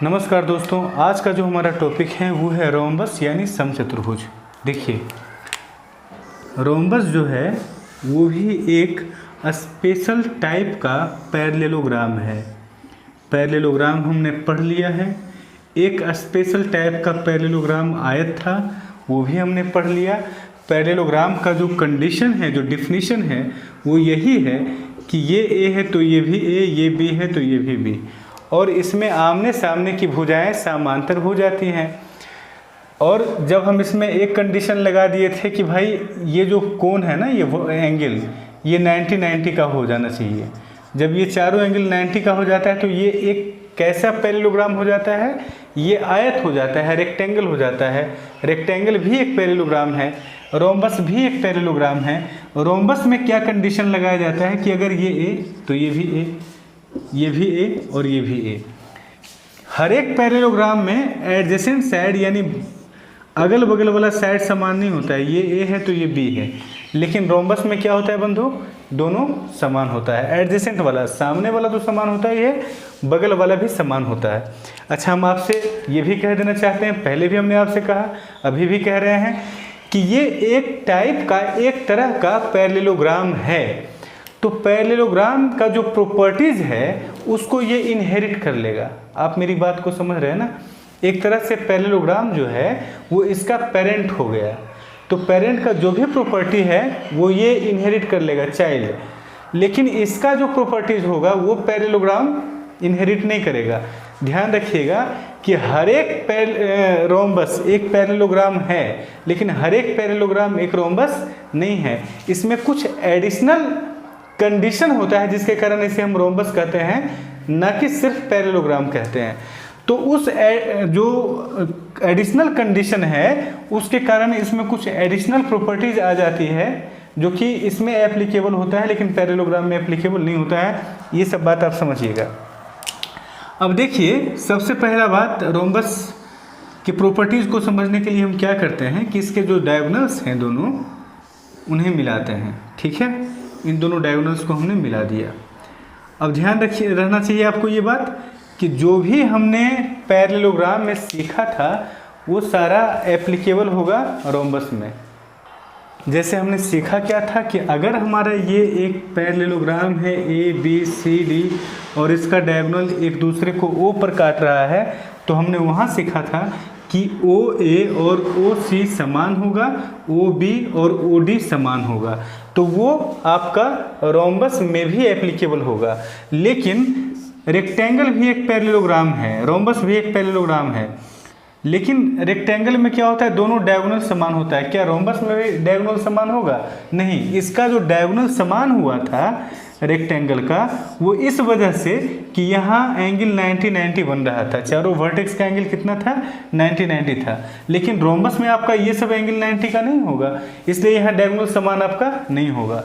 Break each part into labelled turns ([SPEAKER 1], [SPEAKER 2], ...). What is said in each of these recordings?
[SPEAKER 1] नमस्कार दोस्तों, आज का जो हमारा टॉपिक है वो है रोम्बस यानी समचतुर्भुज। देखिए, रोम्बस जो है वो भी एक स्पेशल टाइप का पैरेललोग्राम है। पैरेललोग्राम हमने पढ़ लिया है। एक स्पेशल टाइप का पैरेललोग्राम आयत था, वो भी हमने पढ़ लिया। पैरेललोग्राम का जो कंडीशन है, जो डिफिनीशन है, वो यही है कि ये ए है तो ये भी ए, ये बी है तो ये भी बी, और इसमें आमने सामने की भुजाएं समांतर हो जाती हैं। और जब हम इसमें एक कंडीशन लगा दिए थे कि भाई ये जो कोण है ना, ये एंगल, ये 90-90 का हो जाना चाहिए। जब ये चारों एंगल 90 का हो जाता है तो ये एक कैसा पैरेललोग्राम हो जाता है, ये आयत हो जाता है, रेक्टेंगल हो जाता है। रेक्टेंगल भी एक पैरेललोग्राम है, रोम्बस भी एक पैरेललोग्राम है। रोम्बस में क्या कंडीशन लगाया जाता है कि अगर ये ए तो ये भी ए, ये भी ए और ये भी ए। हर एक पैरेललोग्राम में एडजेसेंट साइड यानी अगल बगल वाला साइड समान नहीं होता है। ये ए है तो ये बी है, लेकिन रोम्बस में क्या होता है बंधु, दोनों समान होता है। एडजेसेंट वाला, सामने वाला तो समान होता है, ये बगल वाला भी समान होता है। अच्छा, हम आपसे ये भी कह देना चाहते हैं, पहले भी हमने आपसे कहा, अभी भी कह रहे हैं कि ये एक टाइप का, एक तरह का पैरेललोग्राम है। तो पैरेललोग्राम का जो प्रॉपर्टीज़ है उसको ये इनहेरिट कर लेगा। आप मेरी बात को समझ रहे हैं ना। एक तरह से पैरेललोग्राम जो है वो इसका पेरेंट हो गया। तो पेरेंट का जो भी प्रॉपर्टी है वो ये इनहेरिट कर लेगा, चाइल्ड। लेकिन इसका जो प्रॉपर्टीज़ होगा वो पैरेललोग्राम इनहेरिट नहीं करेगा। ध्यान रखिएगा कि हर एक रोम्बस एक पैरेललोग्राम है, लेकिन हर एक पैरेललोग्राम एक रोम्बस नहीं है। इसमें कुछ एडिशनल कंडीशन होता है जिसके कारण इसे हम रोम्बस कहते हैं, न कि सिर्फ पैरेललोग्राम कहते हैं। तो उस जो एडिशनल कंडीशन है उसके कारण इसमें कुछ एडिशनल प्रॉपर्टीज आ जाती है जो कि इसमें एप्लीकेबल होता है, लेकिन पैरेललोग्राम में एप्लीकेबल नहीं होता है। ये सब बात आप समझिएगा। अब देखिए, सबसे पहला बात, रोम्बस की प्रॉपर्टीज़ को समझने के लिए हम क्या करते हैं कि इसके जो डायगोनल्स हैं दोनों, उन्हें मिलाते हैं। ठीक है, इन दोनों डायगोनल्स को हमने मिला दिया। अब ध्यान रखिए, रहना चाहिए आपको ये बात कि जो भी हमने पैरेललोग्राम में सीखा था वो सारा एप्लीकेबल होगा रोम्बस में। जैसे हमने सीखा क्या था कि अगर हमारा ये एक पैरेललोग्राम है ए बी सी डी और इसका डायगोनल एक दूसरे को ओ पर काट रहा है, तो हमने वहाँ सीखा था कि ओ ए और ओ सी समान होगा, ओ बी और ओ डी समान होगा। तो वो आपका रोम्बस में भी एप्लीकेबल होगा। लेकिन रेक्टेंगल भी एक पैरेललोग्राम है, रोम्बस भी एक पैरेललोग्राम है, लेकिन रेक्टेंगल में क्या होता है, दोनों डायगोनल समान होता है। क्या रोम्बस में भी डायगोनल समान होगा? नहीं। इसका जो डायगोनल समान हुआ था रेक्टेंगल का, वो इस वजह से कि यहाँ एंगल 90-90 बन रहा था। चारों वर्टेक्स का एंगल कितना था? 90-90 था। लेकिन रोम्बस में आपका ये सब एंगल 90 का नहीं होगा, इसलिए यहाँ डायगोनल समान आपका नहीं होगा।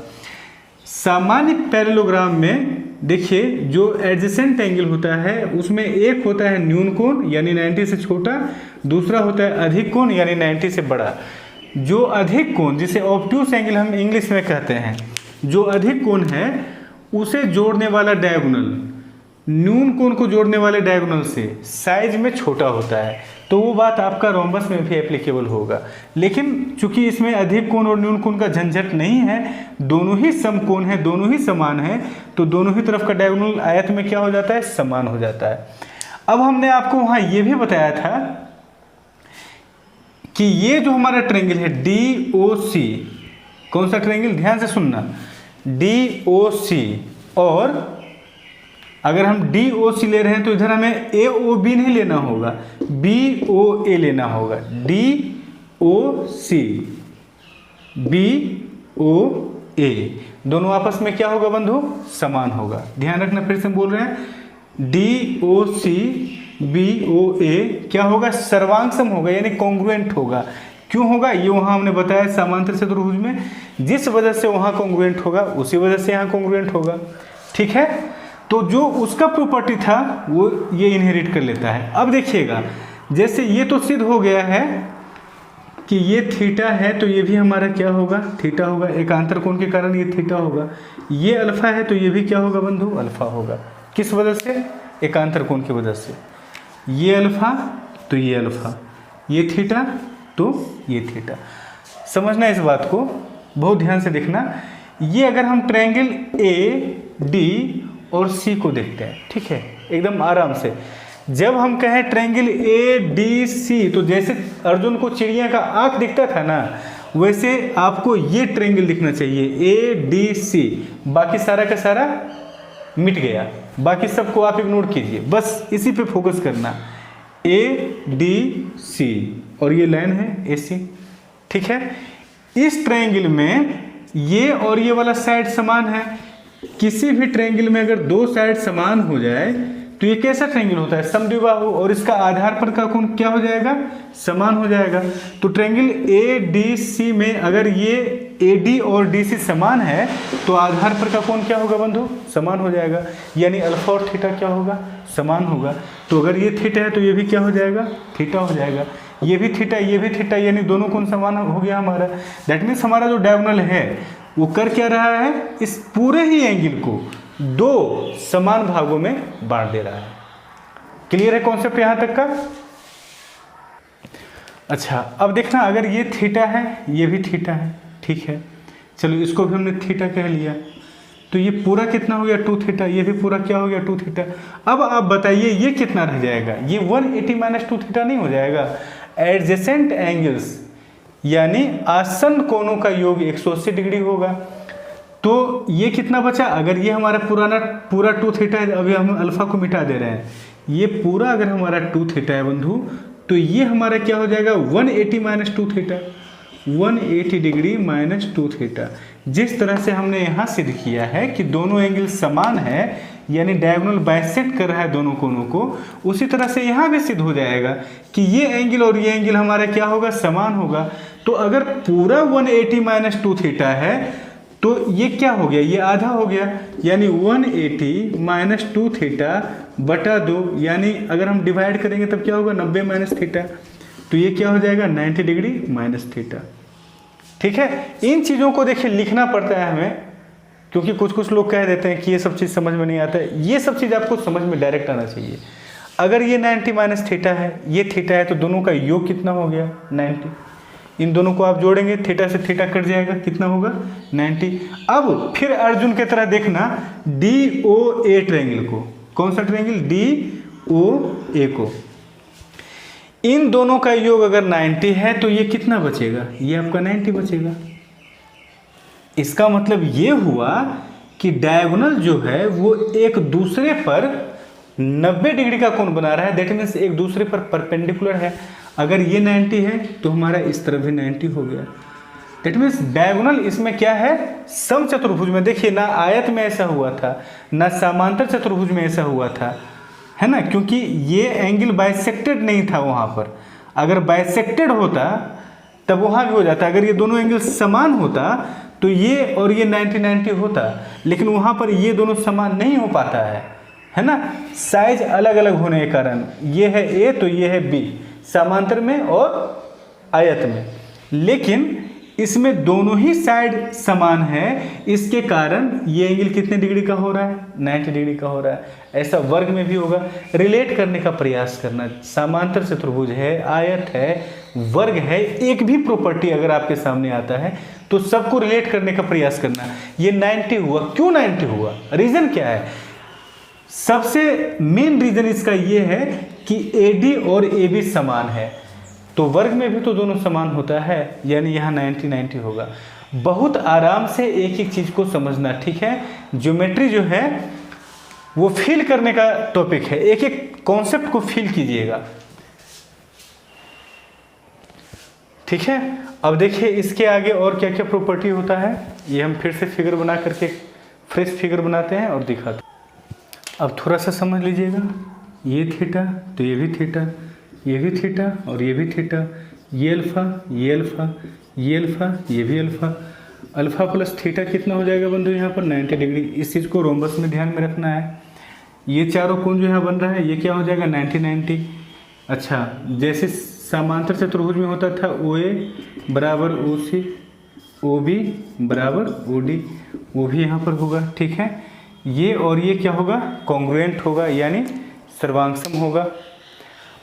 [SPEAKER 1] सामान्य पैरेललोग्राम में देखिए, जो एडजेसेंट एंगल होता है उसमें एक होता है न्यून कोण यानी 90 से छोटा, दूसरा होता है अधिक कोण यानी 90 से बड़ा। जो अधिक कोण, जिसे ऑब्ट्यूस एंगल हम इंग्लिश में कहते हैं, जो अधिक कोण है उसे जोड़ने वाला डायगोनल न्यून कोण को जोड़ने वाले डायगोनल से साइज में छोटा होता है। तो वो बात आपका रोम्बस में भी एप्लीकेबल होगा। लेकिन चूंकि इसमें अधिक कोण और न्यून कोण का झंझट नहीं है, दोनों ही समकोण है, दोनों ही समान है, तो दोनों ही तरफ का डायगोनल आयत में क्या हो जाता है? समान हो जाता है। अब हमने आपको वहाँ ये भी बताया था कि ये जो हमारा ट्रायंगल है डी ओ सी, कौन सा ट्रायंगल? ध्यान से सुनना, डी ओ सी। और अगर हम डी ओ सी ले रहे हैं तो इधर हमें ए ओ बी नहीं लेना होगा, बी ओ ए लेना होगा। डी ओ सी, बी ओ ए, दोनों आपस में क्या होगा बंधु? समान होगा। ध्यान रखना, फिर से बोल रहे हैं, D O C B O ए क्या होगा? सर्वांगसम होगा यानी कॉन्ग्रुएंट होगा। क्यों होगा? ये वहाँ हमने बताया समांतर चतुर्भुज में जिस वजह से वहाँ कॉन्ग्रुएंट होगा उसी वजह से यहाँ कॉन्ग्रुएंट होगा। ठीक है, तो जो उसका प्रॉपर्टी था वो ये इनहेरिट कर लेता है। अब देखिएगा, जैसे ये तो सिद्ध हो गया है कि ये थीटा है तो ये भी हमारा क्या होगा? थीटा होगा। एकांतर कोण के कारण ये थीटा होगा। ये अल्फा है तो ये भी क्या होगा बंधु? अल्फा होगा। किस वजह से? एकांतर कोण की वजह से। ये अल्फ़ा तो ये अल्फ़ा, ये थीटा तो ये थीटा। समझना इस बात को, बहुत ध्यान से देखना। ये अगर हम ट्रायंगल ए डी और सी को देखते हैं, ठीक है, एकदम आराम से। जब हम कहें ट्रायंगल ए डी सी, तो जैसे अर्जुन को चिड़िया का आँख दिखता था ना, वैसे आपको ये ट्रायंगल दिखना चाहिए ए डी सी। बाकी सारा का सारा मिट गया, बाकी सबको आप इग्नोर कीजिए, बस इसी पे फोकस करना, ए डी सी, और ये लाइन है ए सी, ठीक है। इस ट्रायंगल में ये और ये वाला साइड समान है। किसी भी ट्रायंगल में अगर दो साइड समान हो जाए तो ये कैसा ट्रायंगल होता है? समद्विबाहु, और इसका आधार पर का कोण क्या हो जाएगा? समान हो जाएगा। तो ट्रायंगल ए डी सी में अगर ये ए डी और डी सी समान है तो आधार पर का कोण क्या होगा बंधु? समान हो जाएगा, यानी अल्फा और थीटा क्या होगा? समान होगा। तो अगर ये थीटा है तो ये भी क्या हो जाएगा? थीटा हो जाएगा। ये भी थीटा, ये भी थीटा, यानी दोनों कोण समान हो गया हमारा। दैट मीन्स हमारा जो डायगोनल है वो कर क्या रहा है? इस पूरे ही एंगल को दो समान भागों में बांट दे रहा है। क्लियर है कॉन्सेप्ट यहां तक का? अच्छा, अब देखना, अगर ये थीटा है, ये भी थीटा है, ठीक है, चलो इसको भी हमने थीटा कह लिया, तो ये पूरा कितना हो गया? 2 थीटा। ये भी पूरा क्या हो गया? 2 थीटा। अब आप बताइए ये कितना रह जाएगा? ये 180 - 2 थीटा नहीं हो जाएगा? एडजेसेंट एंगल्स यानी आसन कोणों का योग 180 डिग्री होगा। तो ये कितना बचा? अगर ये हमारा पूरा 2 थीटा है, अभी हम अल्फा को मिटा दे रहे हैं, ये पूरा अगर हमारा 2 थीटा है बंधु, तो ये हमारा क्या हो जाएगा? 180 - 2 थीटा, 180 डिग्री - 2 थीटा। जिस तरह से हमने यहाँ सिद्ध किया है कि दोनों एंगल समान है, यानी डायगोनल बाइसेक्ट कर रहा है दोनों कोणों को, उसी तरह से यहाँ भी सिद्ध हो जाएगा कि ये एंगल और ये एंगल हमारा क्या होगा? समान होगा। तो अगर पूरा 180 - 2 थीटा है तो ये क्या हो गया? ये आधा हो गया, यानी 180 - 2 थीटा बटा 2, यानी अगर हम डिवाइड करेंगे तब क्या होगा? 90 - थीटा। तो ये क्या हो जाएगा? 90 डिग्री - थीटा। ठीक है, इन चीज़ों को देखिए लिखना पड़ता है हमें, क्योंकि कुछ लोग कह देते हैं कि ये सब चीज़ समझ में नहीं आता है। ये सब चीज़ आपको समझ में डायरेक्ट आना चाहिए। अगर ये 90 - थीटा है, ये थीटा है, तो दोनों का योग कितना हो गया? 90। इन दोनों को आप जोड़ेंगे, थीटा से थीटा कट जाएगा, कितना होगा? 90। अब फिर अर्जुन की तरह देखना डी ओ ए ट्रायंगल को। कौन सा ट्रायंगल? डी ओ ए को। इन दोनों का योग अगर 90 है तो ये कितना बचेगा? ये आपका 90 बचेगा। इसका मतलब ये हुआ कि डायगोनल जो है वो एक दूसरे पर 90 डिग्री का कोण बना रहा है। दैट मीन्स एक दूसरे पर परपेंडिकुलर है। अगर ये 90 है तो हमारा इस तरफ भी 90 हो गया। दैट मीन्स डायगोनल इसमें क्या है? समचतुर्भुज में। देखिए ना आयत में ऐसा हुआ था, ना समांतर चतुर्भुज में ऐसा हुआ था, है ना, क्योंकि ये एंगल बाइसेक्टेड नहीं था वहाँ पर। अगर बाइसेक्टेड होता तब वहाँ भी हो जाता। अगर ये दोनों एंगल समान होता तो ये और ये 90 होता, लेकिन वहाँ पर ये दोनों समान नहीं हो पाता है ना, साइज अलग अलग होने के कारण। ये है ए तो ये है बी, समांतर में और आयत में। लेकिन इसमें दोनों ही साइड समान है, इसके कारण ये एंगल कितने डिग्री का हो रहा है? 90 डिग्री का हो रहा है। ऐसा वर्ग में भी होगा। रिलेट करने का प्रयास करना। समांतर चतुर्भुज है, आयत है, वर्ग है, एक भी प्रॉपर्टी अगर आपके सामने आता है तो सबको रिलेट करने का प्रयास करना। ये 90 हुआ, क्यों 90 हुआ? रीजन क्या है? सबसे मेन रीजन इसका ये है कि AD और AB समान है, तो वर्ग में भी तो दोनों समान होता है, यानी यहाँ 90 होगा। बहुत आराम से एक एक चीज को समझना, ठीक है। ज्योमेट्री जो है वो फील करने का टॉपिक है, एक एक कॉन्सेप्ट को फील कीजिएगा, ठीक है। अब देखिए इसके आगे और क्या क्या प्रॉपर्टी होता है, ये हम फिर से फिगर बना करके फ्रेश फिगर बनाते हैं और दिखाते हैं। अब थोड़ा सा समझ लीजिएगा, ये थीटा तो ये भी थीटा, ये भी थीटा और ये भी थीटा, ये अल्फा, ये अल्फा, ये अल्फा, ये भी अल्फा। अल्फा प्लस थीटा कितना हो जाएगा बंधु? यहाँ पर 90 डिग्री। इस चीज़ को रोम्बस में ध्यान में रखना है। ये चारों कोण जो यहाँ बन रहा है ये क्या हो जाएगा? 90। अच्छा, जैसे समांतर चतुर्भुज में होता था OA बराबर OC, OB बराबर OD, वो भी यहाँ पर होगा, ठीक है। ये और ये क्या होगा? कॉन्ग्रुएंट होगा, यानी सर्वांगसम होगा।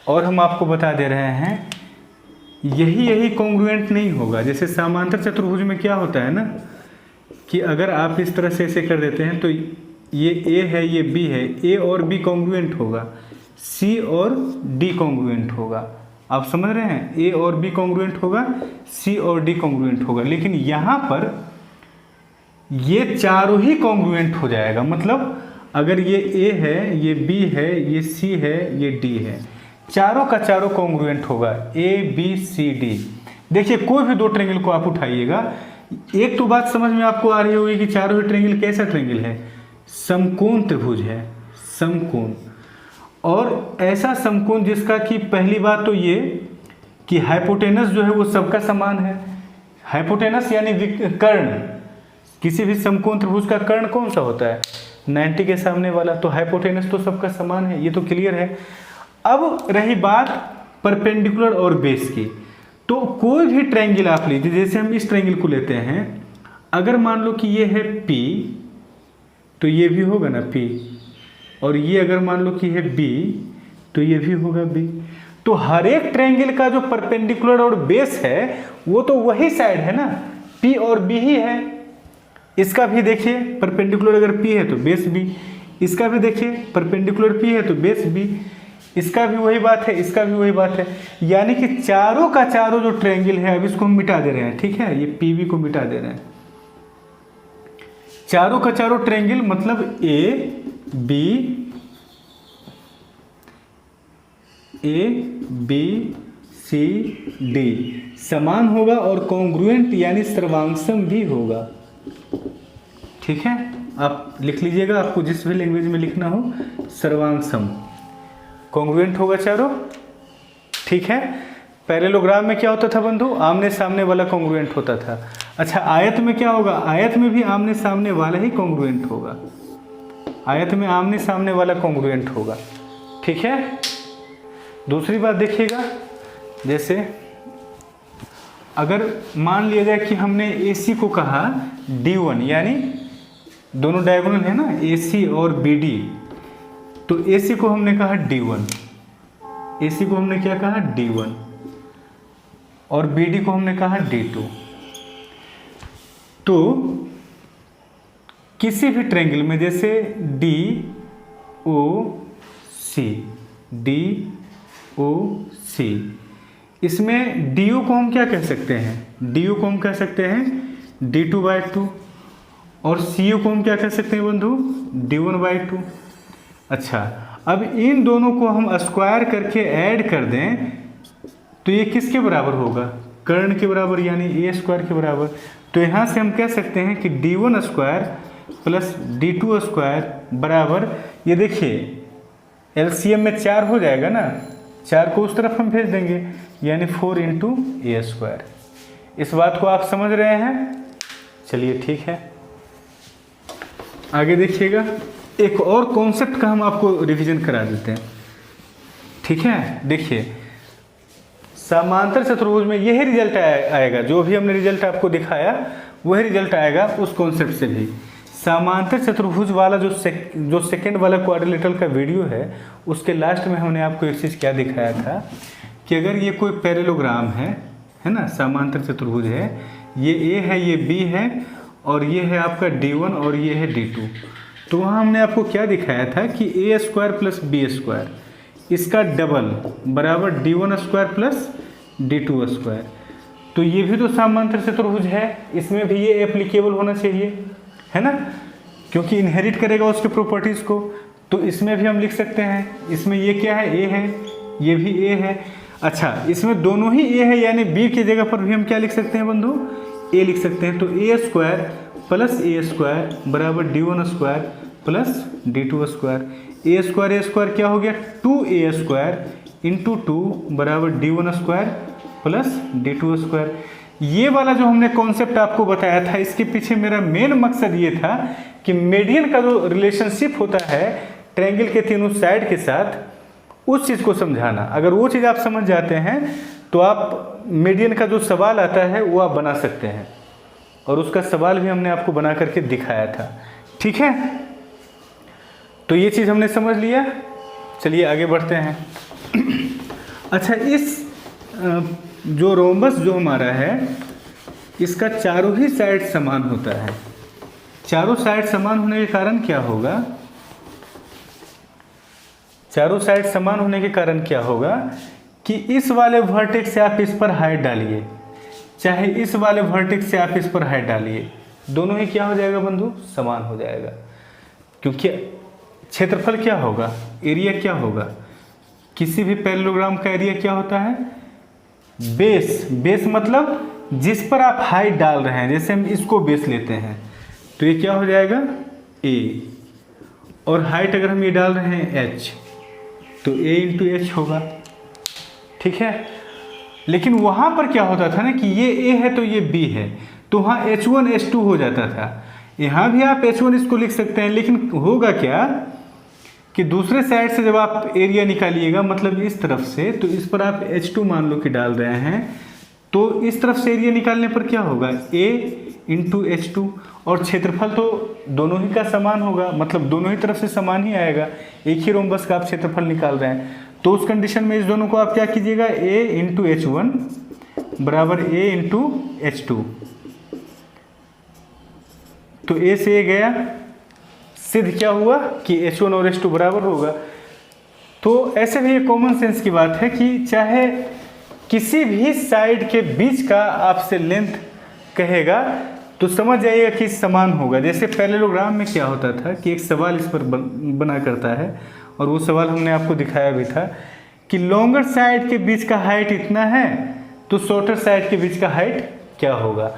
[SPEAKER 1] और हम आपको बता दे रहे हैं यही कॉन्ग्रुएंट नहीं होगा। जैसे समांतर चतुर्भुज में क्या होता है ना कि अगर आप इस तरह से ऐसे कर देते हैं तो ये ए है, ये बी है, ए और बी कॉन्ग्रुएंट होगा, सी और डी कॉन्ग्रुएंट होगा। आप समझ रहे हैं, ए और बी कॉन्ग्रुएंट होगा, सी और डी कॉन्ग्रुएंट होगा। लेकिन यहाँ पर ये चारों ही कॉन्ग्रुएंट हो जाएगा। मतलब अगर ये ए है, ये बी है, ये सी है, ये डी है, चारों का चारों कॉन्ग्रुएंट होगा, ए बी सी डी। देखिए कोई भी दो ट्रायंगल को आप उठाइएगा, एक तो बात समझ में आपको आ रही होगी कि चारों ही ट्रायंगल कैसा ट्रायंगल है, समकोण त्रिभुज है, समकोण। और ऐसा समकोण जिसका कि पहली बात तो ये कि हाइपोटेनस जो है वो सबका समान है। हाइपोटेनस यानी कर्ण, किसी भी समकोण त्रिभुज का कर्ण कौन सा होता है, 90 के सामने वाला। तो हाइपोटेनस तो सबका समान है, ये तो क्लियर है। अब रही बात परपेंडिकुलर और बेस की, तो कोई भी ट्रायंगल आप लीजिए, जैसे हम इस ट्रायंगल को लेते हैं, अगर मान लो कि ये है P तो ये भी होगा ना P, और ये अगर मान लो कि है B तो ये भी होगा B। तो हर एक ट्रायंगल का जो परपेंडिकुलर और बेस है वो तो वही साइड है ना, P और B ही है। इसका भी देखिए परपेंडिकुलर अगर P है तो बेस B, इसका भी देखिए परपेंडिकुलर P है तो बेस B, इसका भी वही बात है, इसका भी वही बात है। यानी कि चारों का चारों जो ट्रायंगल है, अब इसको हम मिटा दे रहे हैं, ठीक है, ये PB को मिटा दे रहे हैं। चारों का चारों ट्रायंगल मतलब ए बी सी डी समान होगा और कॉन्ग्रुएंट यानी सर्वांगसम भी होगा। ठीक है, आप लिख लीजिएगा, आपको जिस भी लैंग्वेज में लिखना हो, सर्वांगसम, कॉन्ग्रुएंट होगा चारों। ठीक है, पैरेललोग्राम में क्या होता था बंधु, आमने सामने वाला कॉन्ग्रुएंट होता था। अच्छा, आयत में क्या होगा, आयत में भी आमने सामने वाला ही कॉन्ग्रुएंट होगा, आयत में आमने सामने वाला कॉन्ग्रुएंट होगा। ठीक है, दूसरी बात देखिएगा, जैसे अगर मान लिया जाए कि हमने AC को कहा D1, यानी दोनों डायगोनल है ना AC और BD, तो AC को हमने कहा D1, AC को हमने क्या कहा D1, और BD को हमने कहा D2। तो किसी भी ट्रायंगल में जैसे DOC, इसमें DO को हम क्या कह सकते हैं, DO को हम कह सकते हैं D2/2, और CO को हम क्या कह सकते हैं बंधु, D1/2। अच्छा, अब इन दोनों को हम स्क्वायर करके ऐड कर दें तो ये किसके बराबर होगा, कर्ण के बराबर, यानी A² के बराबर। तो यहाँ से हम कह सकते हैं कि D1² प्लस D2² बराबर, ये देखिए LCM में 4 हो जाएगा ना, 4 को उस तरफ हम भेज देंगे, यानी 4 × A²। इस बात को आप समझ रहे हैं, चलिए ठीक है। आगे देखिएगा, एक और कॉन्सेप्ट का हम आपको रिवीजन करा देते हैं। ठीक है, देखिए समांतर चतुर्भुज में यही रिजल्ट आएगा, जो भी हमने रिजल्ट आपको दिखाया वही रिजल्ट आएगा उस कॉन्सेप्ट से भी। समांतर चतुर्भुज वाला जो सेकंड वाला क्वाड्रिलेटरल का वीडियो है, उसके लास्ट में हमने आपको एक चीज़ क्या दिखाया था कि अगर ये कोई पैरेललोग्राम है ना, समांतर चतुर्भुज है, ये A है, ये B है, और ये है आपका D1 और ये है D2, तो वहाँ हमने आपको क्या दिखाया था कि A² प्लस B², इसका डबल बराबर D1² प्लस D2²। तो ये भी तो समांतर चतुर्भुज है, इसमें भी ये एप्लीकेबल होना चाहिए, है ना, क्योंकि इनहेरिट करेगा उसके प्रॉपर्टीज़ को। तो इसमें भी हम लिख सकते हैं, इसमें ये क्या है, A है, ये भी A है। अच्छा, इसमें दोनों ही A है, यानी B की जगह पर भी हम क्या लिख सकते हैं बंधु, A लिख सकते हैं। तो A² प्लस A² बराबर D1² प्लस D2²। A² क्या हो गया, 2A² × 2 बराबर D1² प्लस D2²। ये वाला जो हमने कॉन्सेप्ट आपको बताया था, इसके पीछे मेरा मेन मकसद ये था कि मीडियन का जो रिलेशनशिप होता है ट्रायंगल के तीनों साइड के साथ, उस चीज़ को समझाना। अगर वो चीज़ आप समझ जाते हैं तो आप मीडियन का जो सवाल आता है वो आप बना सकते हैं, और उसका सवाल भी हमने आपको बना करके दिखाया था। ठीक है, तो ये चीज़ हमने समझ लिया, चलिए आगे बढ़ते हैं। अच्छा, इस जो रोम्बस जो हमारा है इसका चारों ही साइड समान होता है। चारों साइड समान होने के कारण क्या होगा, चारों साइड समान होने के कारण क्या होगा कि इस वाले वर्टेक्स से आप इस पर हाइट डालिए, चाहे इस वाले वर्टेक्स से आप इस पर हाइट डालिए, दोनों ही क्या हो जाएगा बंधु, समान हो जाएगा। क्योंकि क्षेत्रफल क्या होगा, एरिया क्या होगा, किसी भी पैरेललोग्राम का एरिया क्या होता है, बेस। बेस मतलब जिस पर आप हाइट डाल रहे हैं, जैसे हम इसको बेस लेते हैं तो ये क्या हो जाएगा ए, और हाइट अगर हम ये डाल रहे हैं एच तो ए इंटू एच होगा, ठीक है। लेकिन वहाँ पर क्या होता था ना कि ये ए है तो ये बी है, तो वहाँ H1 H2 हो जाता था। यहाँ भी आप H1 इसको लिख सकते हैं, लेकिन होगा क्या कि दूसरे साइड से जब आप एरिया निकालिएगा, मतलब इस तरफ से, तो इस पर आप H2 मान लो कि डाल रहे हैं, तो इस तरफ से एरिया निकालने पर क्या होगा A इंटू H2, और क्षेत्रफल तो दोनों ही का समान होगा, मतलब दोनों ही तरफ से समान ही आएगा। एक ही रोम्बस का आप क्षेत्रफल निकाल रहे हैं, तो उस कंडीशन में इस दोनों को आप क्या कीजिएगा, A इंटू H1 बराबर A इंटू H2, तो A से A गया, सिद्ध क्या हुआ कि H1 और H2 बराबर होगा। तो ऐसे भी ये कॉमन सेंस की बात है कि चाहे किसी भी साइड के बीच का आपसे लेंथ कहेगा तो समझ जाइएगा कि समान होगा। जैसे पैरेललोग्राम में क्या होता था कि एक सवाल इस पर बना करता है, और वो सवाल हमने आपको दिखाया भी था कि लॉन्गर साइड के बीच का हाइट इतना है तो शॉर्टर साइड के बीच का हाइट क्या होगा।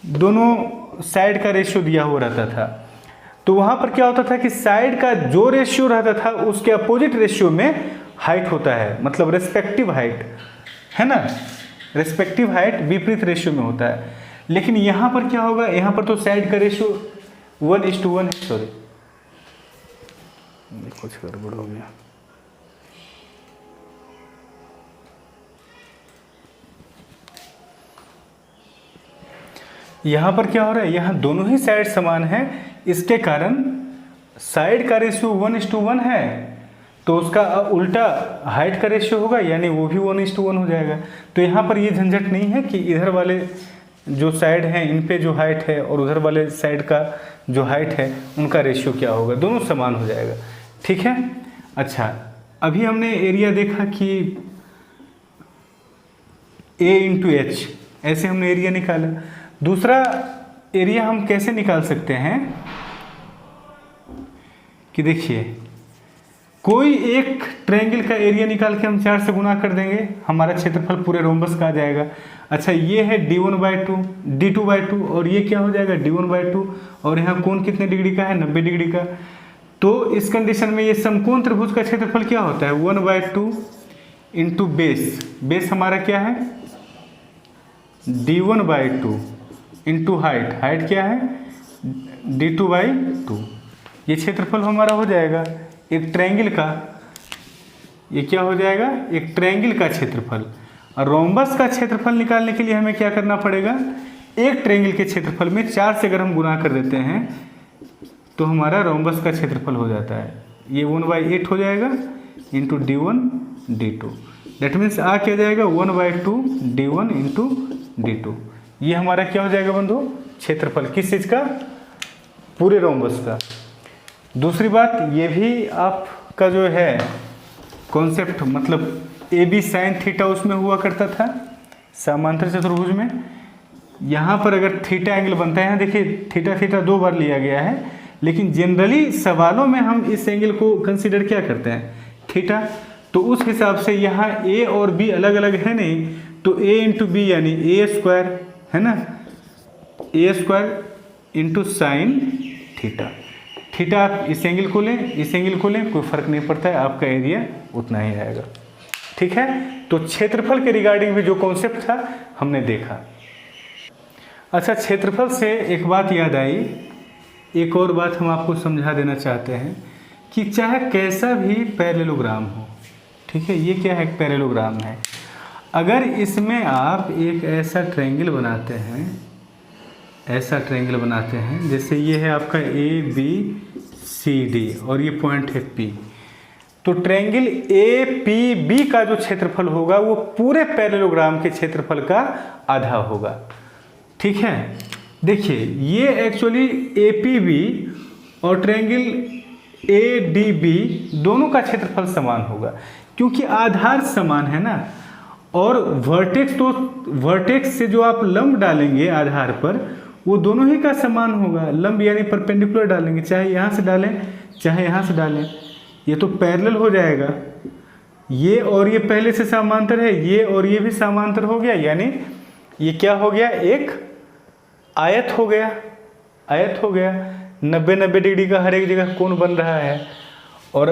[SPEAKER 1] दोनों साइड का रेशियो दिया हुआ रहता था, तो वहाँ पर क्या होता था कि साइड का जो रेशियो रहता था उसके अपोजिट रेशियो में हाइट होता है, मतलब रेस्पेक्टिव हाइट है ना, रेस्पेक्टिव हाइट विपरीत रेशियो में होता है। लेकिन यहाँ पर क्या होगा, यहाँ पर तो साइड का रेशियो 1:1 है, सॉरी कुछ गड़बड़ हो गया। यहाँ पर क्या हो रहा है, यहाँ दोनों ही साइड समान है, इसके कारण साइड का रेशियो 1:1 है, तो उसका उल्टा हाइट का रेशियो होगा, यानी वो भी 1:1 हो जाएगा। तो यहाँ पर ये झंझट नहीं है कि इधर वाले जो साइड हैं इन पे जो हाइट है और उधर वाले साइड का जो हाइट है उनका रेशियो क्या होगा, दोनों समान हो जाएगा, ठीक है। अच्छा, अभी हमने एरिया देखा कि A इंटू एच, ऐसे हमने एरिया निकाला। दूसरा एरिया हम कैसे निकाल सकते हैं कि देखिए, कोई एक ट्रायंगल का एरिया निकाल के हम 4 से गुना कर देंगे, हमारा क्षेत्रफल पूरे रोम्बस का आ जाएगा। अच्छा, ये है d1/2 d2/2, और ये क्या हो जाएगा d1/2, और यहाँ कोण कितने डिग्री का है, 90 डिग्री का। तो इस कंडीशन में ये समकोण त्रिभुज का क्षेत्रफल क्या होता है, 1/2 इंटू बेस। बेस हमारा क्या है d1/2 इंटू हाइट, हाइट क्या है d2/2। ये क्षेत्रफल हमारा हो जाएगा एक ट्रायंगल का, ये क्या हो जाएगा एक ट्रायंगल का क्षेत्रफल। और रोम्बस का क्षेत्रफल निकालने के लिए हमें क्या करना पड़ेगा, एक ट्रायंगल के क्षेत्रफल में 4 से अगर हम गुना कर देते हैं तो हमारा रोम्बस का क्षेत्रफल हो जाता है, ये 1/8 हो जाएगा into d1 d2। That means आ क्या जाएगा 1/2 d1 इंटू d2। ये हमारा क्या हो जाएगा बंधु, क्षेत्रफल किस चीज़ का, पूरे रोम्बस का। दूसरी बात ये भी आपका जो है कॉन्सेप्ट, मतलब ए बी साइन थीटा उसमें हुआ करता था समांतर चतुर्भुज में। यहाँ पर अगर थीटा एंगल बनता है, देखिए थीटा थीटा 2 बार लिया गया है, लेकिन जनरली सवालों में हम इस एंगल को कंसीडर क्या करते हैं, थीटा। तो उस हिसाब से यहाँ ए और बी अलग अलग है नहीं, तो ए इंटू बी यानी ए स्क्वायर है ना, A square into sine theta. Theta आप इस एंगल को लें, इस एंगल को लें, कोई फर्क नहीं पड़ता है, आपका एरिया उतना ही आएगा, ठीक है। तो क्षेत्रफल के रिगार्डिंग भी जो कॉन्सेप्ट था हमने देखा। अच्छा, क्षेत्रफल से एक बात याद आई, एक और बात हम आपको समझा देना चाहते हैं कि चाहे कैसा भी पैरेललोग्राम हो, ठीक है, ये क्या है, एक पैरेललोग्राम है। अगर इसमें आप एक ऐसा ट्रायंगल बनाते हैं, ऐसा ट्रायंगल बनाते हैं, जैसे ये है आपका ए बी सी डी और ये पॉइंट है पी, तो ट्रायंगल APB का जो क्षेत्रफल होगा वो पूरे पैरेललोग्राम के क्षेत्रफल का आधा होगा। ठीक है, देखिए ये एक्चुअली APB और ट्रायंगल ADB दोनों का क्षेत्रफल समान होगा, क्योंकि आधार समान है ना। और वर्टेक्स से जो आप लंब डालेंगे आधार पर वो दोनों ही का समान होगा। लंब यानी परपेंडिकुलर डालेंगे, चाहे यहाँ से डालें चाहे यहाँ से डालें, ये तो पैरेलल हो जाएगा। ये और ये पहले से समांतर है, ये और ये भी समांतर हो गया, यानी ये क्या हो गया, एक आयत हो गया। आयत हो गया, 90-90 डिग्री का हर एक जगह कोण बन रहा है। और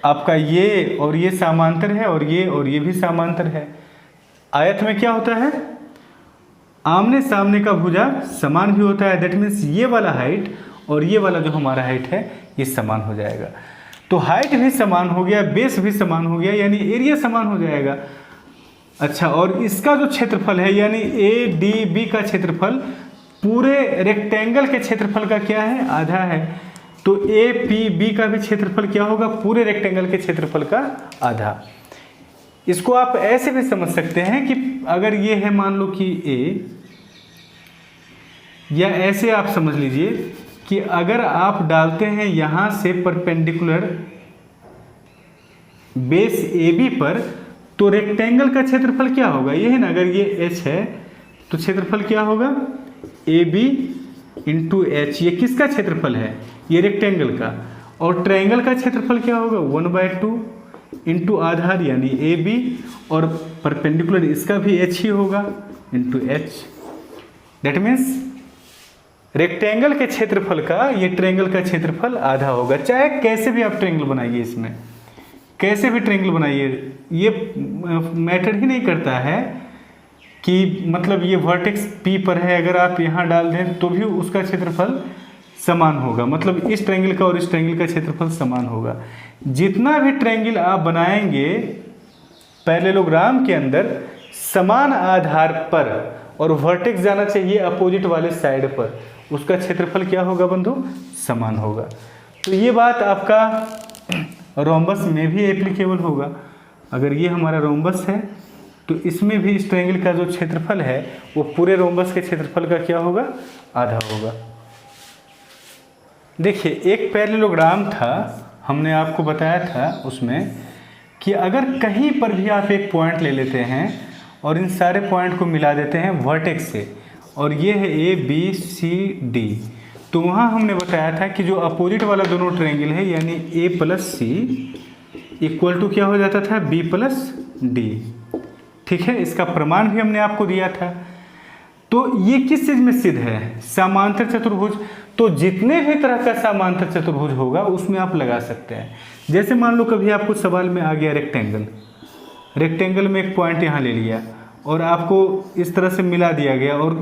[SPEAKER 1] आपका ये और ये समांतर है और ये भी समांतर है। आयत में क्या होता है, आमने सामने का भुजा समान भी होता है। दैट मीन्स ये वाला हाइट और ये वाला जो हमारा हाइट है ये समान हो जाएगा। तो हाइट भी समान हो गया, बेस भी समान हो गया, यानी एरिया समान हो जाएगा। अच्छा, और इसका जो क्षेत्रफल है यानी ADB का क्षेत्रफल पूरे रेक्टेंगल के क्षेत्रफल का क्या है, आधा है। तो APB का भी क्षेत्रफल क्या होगा, पूरे रेक्टेंगल के क्षेत्रफल का आधा। इसको आप ऐसे भी समझ सकते हैं कि अगर ये है मान लो कि A, या ऐसे आप समझ लीजिए कि अगर आप डालते हैं यहाँ से परपेंडिकुलर बेस AB पर, तो रेक्टेंगल का क्षेत्रफल क्या होगा, ये है ना। अगर ये H है तो क्षेत्रफल क्या होगा, AB इंटू H। ये किसका क्षेत्रफल है, ये रेक्टेंगल का। और ट्रायंगल का क्षेत्रफल क्या होगा, 1/2 इंटू आधार यानी AB, और परपेंडिकुलर इसका भी H ही होगा into H। That means rectangle के क्षेत्रफल का ये ट्रायंगल का क्षेत्रफल आधा होगा। चाहे कैसे भी आप ट्रायंगल बनाइए, इसमें कैसे भी ट्रायंगल बनाइए, ये मैटर ही नहीं करता है कि मतलब ये वर्टेक्स P पर है, अगर आप यहाँ डाल दें तो भी उसका क्षेत्रफल समान होगा। मतलब इस ट्रायंगल का और इस ट्रायंगल का क्षेत्रफल समान होगा। जितना भी ट्रायंगल आप बनाएंगे पैरेललोग्राम के अंदर समान आधार पर, और वर्टेक्स जाना चाहिए अपोजिट वाले साइड पर, उसका क्षेत्रफल क्या होगा बंधु, समान होगा। तो ये बात आपका रोम्बस में भी एप्लीकेबल होगा। अगर ये हमारा रोम्बस है तो इसमें भी इस ट्रायंगल का जो क्षेत्रफल है वो पूरे रोम्बस के क्षेत्रफल का क्या होगा, आधा होगा। देखिए एक पैरेललोग्राम था, हमने आपको बताया था उसमें कि अगर कहीं पर भी आप एक पॉइंट ले लेते हैं और इन सारे पॉइंट को मिला देते हैं वर्टेक्स से, और ये है ABCD, तो वहाँ हमने बताया था कि जो अपोजिट वाला दोनों ट्रायंगल है यानी A+C इक्वल टू क्या हो जाता था, B+D। ठीक है, इसका प्रमाण भी हमने आपको दिया था। तो ये किस चीज़ में सिद्ध है, समांतर चतुर्भुज। तो जितने भी तरह का समांतर चतुर्भुज होगा उसमें आप लगा सकते हैं। जैसे मान लो कभी आपको सवाल में आ गया रेक्टेंगल में एक पॉइंट यहाँ ले लिया और आपको इस तरह से मिला दिया गया, और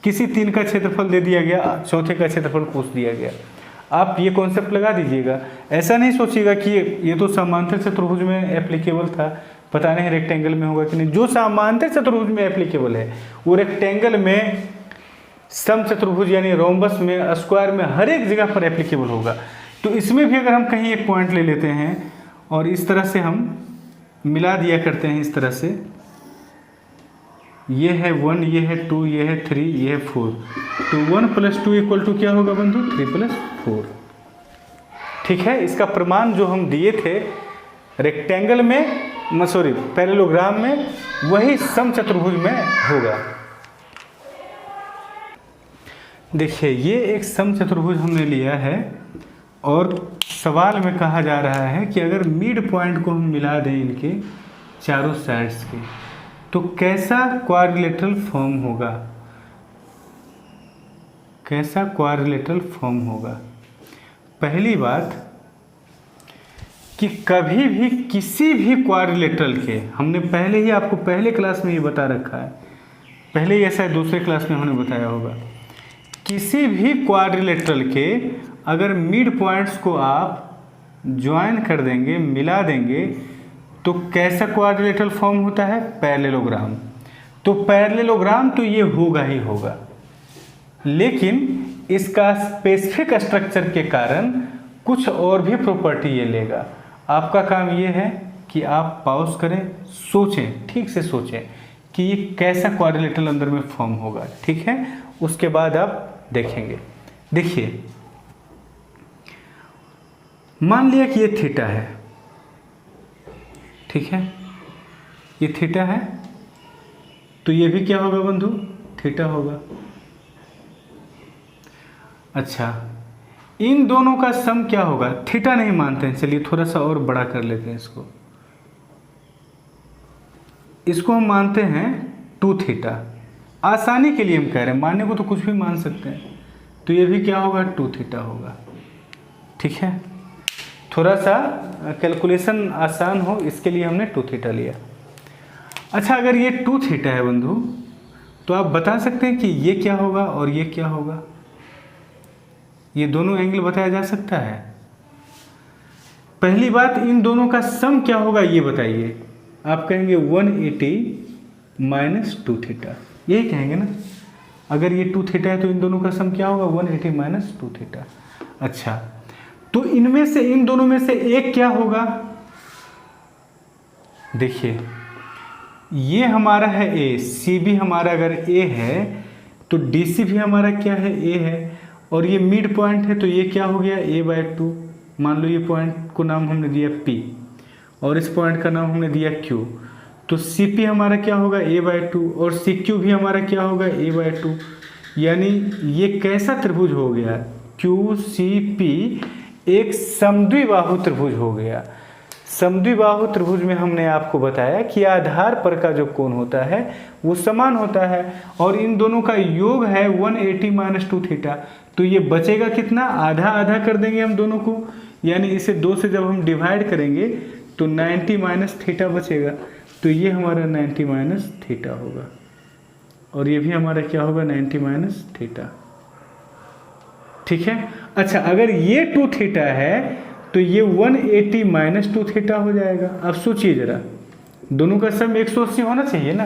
[SPEAKER 1] किसी 3 का क्षेत्रफल दे दिया गया, चौथे का क्षेत्रफल पूछ दिया गया। आप ये कॉन्सेप्ट लगा दीजिएगा, ऐसा नहीं सोचिएगा कि ये तो समांतर चतुर्भुज में एप्लीकेबल था, पता नहीं रेक्टेंगल में होगा कि नहीं। जो समांतर चतुर्भुज में एप्लीकेबल है वो रेक्टेंगल में, सम चतुर्भुज यानी रोम्बस में, स्क्वायर में, हर एक जगह पर एप्लीकेबल होगा। तो इसमें भी अगर हम कहीं एक पॉइंट ले लेते हैं और इस तरह से हम मिला दिया करते हैं, इस तरह से, ये है 1, ये है 2, ये है 3, ये है 4, तो 1 + 2 इक्वल टू क्या होगा बंधु, 3 + 4। ठीक है, इसका प्रमाण जो हम दिए थे रेक्टेंगल में, सॉरी पैरेललोग्राम में, वही सम चतुर्भुज में होगा। देखिए ये एक सम चतुर्भुज हमने लिया है और सवाल में कहा जा रहा है कि अगर मिड पॉइंट को हम मिला दें इनके चारों साइड्स के, तो कैसा क्वाड्रिलेटरल फॉर्म होगा, कैसा क्वाड्रिलेटरल फॉर्म होगा। पहली बात कि कभी भी किसी भी क्वाड्रिलेटरल के, हमने पहले ही आपको पहले क्लास में ये बता रखा है, पहले ही ऐसा दूसरे क्लास में हमने बताया होगा, किसी भी क्वाड्रिलेटरल के अगर मिड पॉइंट्स को आप ज्वाइन कर देंगे, मिला देंगे, तो कैसा क्वाड्रिलेटरल फॉर्म होता है, पैरेललोग्राम। तो पैरेललोग्राम तो ये होगा ही होगा, लेकिन इसका स्पेसिफिक स्ट्रक्चर के कारण कुछ और भी प्रॉपर्टी ये लेगा। आपका काम ये है कि आप पॉज करें, सोचें, ठीक से सोचें कि ये कैसा क्वाड्रिलेटरल अंदर में फॉर्म होगा, ठीक है। उसके बाद आप देखेंगे। देखिए, मान लिया कि ये थीटा है, ठीक है, ये थीटा है, तो ये भी क्या होगा बंधु, थीटा होगा। अच्छा, इन दोनों का सम क्या होगा, थीटा नहीं मानते हैं, चलिए थोड़ा सा और बड़ा कर लेते हैं इसको हम मानते हैं 2 थीटा। आसानी के लिए हम कह रहे हैं, मानने को तो कुछ भी मान सकते हैं, तो ये भी क्या होगा, 2 थीटा होगा, ठीक है। थोड़ा सा कैलकुलेशन आसान हो इसके लिए हमने 2 थीटा लिया। अच्छा, अगर ये 2 थीटा है बंधु, तो आप बता सकते हैं कि ये क्या होगा और ये क्या होगा, ये दोनों एंगल बताया जा सकता है। पहली बात, इन दोनों का सम क्या होगा ये बताइए। आप कहेंगे 180 माइनस 2 थीटा, यही कहेंगे ना। अगर ये 2 थीटा है तो इन दोनों का सम क्या होगा, 180 माइनस 2 थीटा। अच्छा, तो इनमें से, इन दोनों में से एक क्या होगा, देखिए ये हमारा है ए, सी भी हमारा अगर ए है तो डी सी भी हमारा क्या है, ए है, और ये मिड पॉइंट है, तो ये क्या हो गया, a/2। मान लो ये पॉइंट को नाम हमने दिया P और इस पॉइंट का नाम हमने दिया Q, तो CP हमारा क्या होगा, a/2, और CQ भी हमारा क्या होगा, a/2। यानी ये कैसा त्रिभुज हो गया, QCP एक समद्विबाहु त्रिभुज हो गया। समद्विबाहु त्रिभुज में हमने आपको बताया कि आधार पर का जो कोण होता है वो समान होता है, और इन दोनों का योग है 180 माइनस 2 थीटा। तो ये बचेगा कितना, आधा आधा कर देंगे हम दोनों को, यानी इसे 2 से जब हम डिवाइड करेंगे तो 90 माइनस थीटा बचेगा, तो ये हमारा 90 माइनस थीटा होगा, और ये भी हमारा क्या होगा, 90 माइनस थीटा, ठीक है। अच्छा, अगर ये 2 थीटा है तो ये 180 माइनस 2 थीटा हो जाएगा। अब सोचिए जरा, दोनों का सम 180 होना चाहिए ना,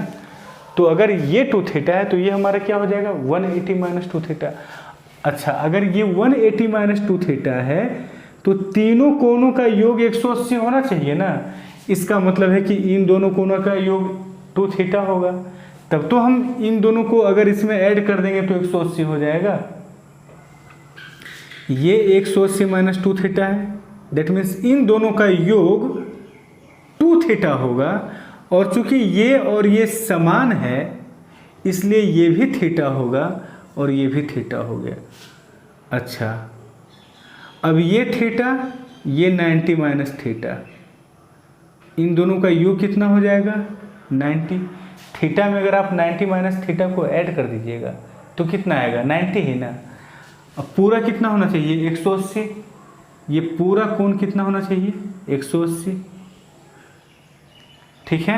[SPEAKER 1] तो अगर ये 2 थीटा है तो ये हमारा क्या हो जाएगा, 180 माइनस 2 थीटा। अच्छा, अगर ये 180 माइनस 2 थीटा है तो तीनों कोणों का योग 180 होना चाहिए ना। इसका मतलब है कि इन दोनों कोणों का योग 2 थीटा होगा, तब तो हम इन दोनों को अगर इसमें ऐड कर देंगे तो 180 हो जाएगा। ये 180 माइनस 2 थीटा है, दैट मीन्स इन दोनों का योग 2 थीटा होगा, और चूंकि ये और ये समान है इसलिए ये भी थीटा होगा और ये भी थीटा हो गया। अच्छा, अब ये थीटा, ये 90 माइनस थीटा, इन दोनों का योग कितना हो जाएगा, 90। थीटा में अगर आप 90 माइनस थीटा को ऐड कर दीजिएगा तो कितना आएगा, 90 ही ना। अब पूरा कितना होना चाहिए, 180। ये पूरा कोण कितना होना चाहिए, 180, ठीक है।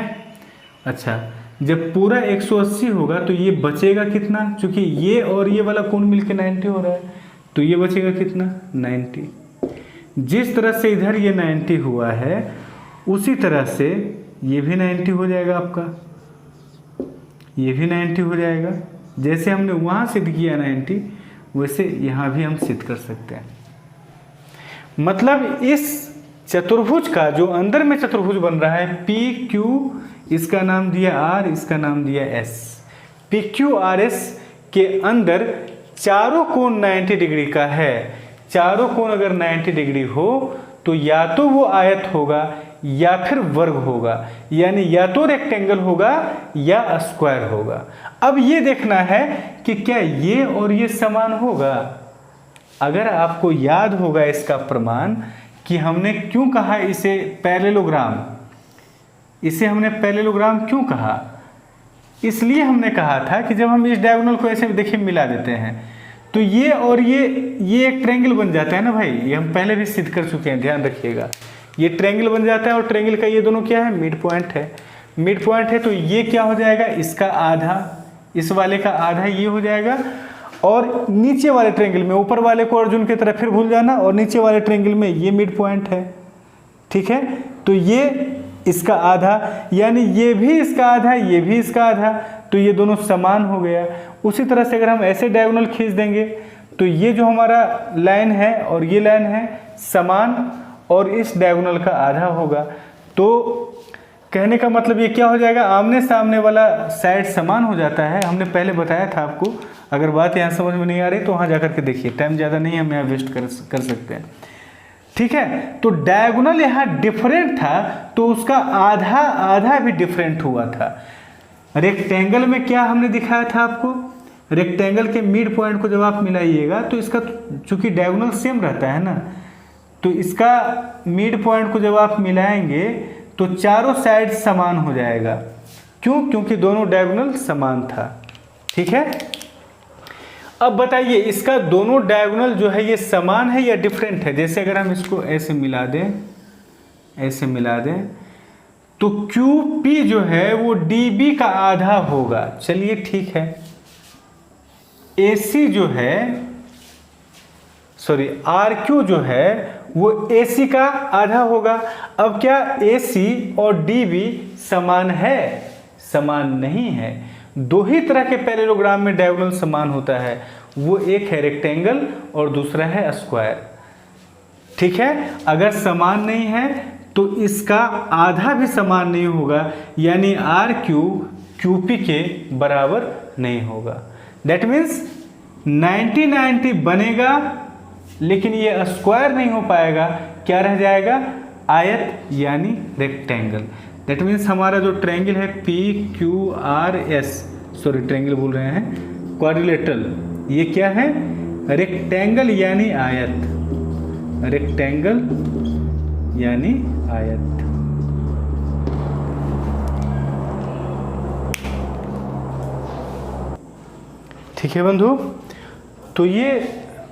[SPEAKER 1] अच्छा, जब पूरा 180 होगा तो ये बचेगा कितना, क्योंकि ये और ये वाला कोण मिलके 90 हो रहा है, तो ये बचेगा कितना, 90। जिस तरह से इधर ये 90 हुआ है उसी तरह से ये भी 90 हो जाएगा आपका, ये भी 90 हो जाएगा। जैसे हमने वहाँ सिद्ध किया 90, वैसे यहाँ भी हम सिद्ध कर सकते हैं। मतलब इस चतुर्भुज का जो अंदर में चतुर्भुज बन रहा है PQ, इसका नाम दिया R, इसका नाम दिया S। PQRS के अंदर चारों कोण 90 डिग्री का है। चारों कोण अगर 90 डिग्री हो तो या तो वो आयत होगा या फिर वर्ग होगा, यानी या तो रेक्टेंगल होगा या स्क्वायर होगा। अब ये देखना है कि क्या ये और ये समान होगा। अगर आपको याद होगा इसका प्रमाण कि हमने क्यों कहा इसे पैरेललोग्राम, इसे हमने पैरेललोग्राम क्यों कहा, इसलिए हमने कहा था कि जब हम इस डायगोनल को ऐसे देखिए मिला देते हैं तो ये और ये एक ट्रायंगल बन जाता है ना भाई, ये हम पहले भी सिद्ध कर चुके हैं, ध्यान रखिएगा। ये ट्रायंगल बन जाता है और ट्रायंगल का ये दोनों क्या है, मिड पॉइंट है। मिड पॉइंट है तो ये क्या हो जाएगा, इसका आधा, इस वाले का आधा ये हो जाएगा, और नीचे वाले ट्रायंगल में, ऊपर वाले को अर्जुन की तरह फिर भूल जाना, और नीचे वाले ट्रायंगल में ये मिड पॉइंट है, ठीक है। तो ये इसका आधा, यानी ये भी इसका आधा, ये भी इसका आधा, तो ये दोनों समान हो गया। उसी तरह से अगर हम ऐसे डायगोनल खींच देंगे तो ये जो हमारा लाइन है और ये लाइन है समान, और इस डायगोनल का आधा होगा। तो कहने का मतलब ये क्या हो जाएगा, आमने सामने वाला साइड समान हो जाता है। हमने पहले बताया था आपको, अगर बात यहाँ समझ में नहीं आ रही तो वहाँ जाकर के देखिए, टाइम ज़्यादा नहीं है, हम यहाँ वेस्ट कर सकते हैं। ठीक है, तो डायगोनल यहाँ डिफरेंट था तो उसका आधा आधा भी डिफरेंट हुआ था। रेक्टेंगल में क्या हमने दिखाया था आपको, रेक्टेंगल के मिड पॉइंट को जब आप मिलाइएगा तो इसका चूंकि डायगोनल सेम रहता है ना, तो इसका मिड पॉइंट को जब आप मिलाएंगे तो चारों साइड समान हो जाएगा। क्यों? क्योंकि दोनों डायगोनल समान था। ठीक है, अब बताइए इसका दोनों डायगोनल जो है ये समान है या डिफरेंट है। जैसे अगर हम इसको ऐसे मिला दें, ऐसे मिला दें तो QP जो है वो DB का आधा होगा। चलिए ठीक है, AC जो है सॉरी RQ जो है वो AC का आधा होगा। अब क्या AC और DB समान है? समान नहीं है। दो ही तरह के पैरेललोग्राम में डायगोनल समान होता है, वो एक है रेक्टेंगल और दूसरा है स्क्वायर। ठीक है, अगर समान नहीं है तो इसका आधा भी समान नहीं होगा, यानी RQ QP के बराबर नहीं होगा। दैट मीन्स 90-90 बनेगा लेकिन ये स्क्वायर नहीं हो पाएगा। क्या रह जाएगा? आयत यानी रेक्टेंगल। दैट मीन्स हमारा जो ट्रायंगल है PQRS, सॉरी ट्रायंगल बोल रहे हैं, क्वाड्रिलेटरल, ये क्या है? रेक्टेंगल यानी आयत, रेक्टेंगल यानी आयत। ठीक है बंधु, तो ये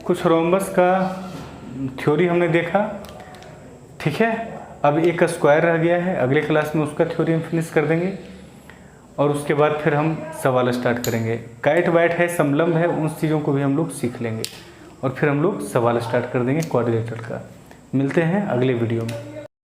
[SPEAKER 1] कुछ रोम्बस का थ्योरी हमने देखा। ठीक है, अब एक स्क्वायर रह गया है, अगले क्लास में उसका थ्योरी हम फिनिश कर देंगे और उसके बाद फिर हम सवाल स्टार्ट करेंगे। काइट वाइट है, समलंब है, उन चीज़ों को भी हम लोग सीख लेंगे और फिर हम लोग सवाल स्टार्ट कर देंगे क्वाड्रिलेटरल का। मिलते हैं अगले वीडियो में।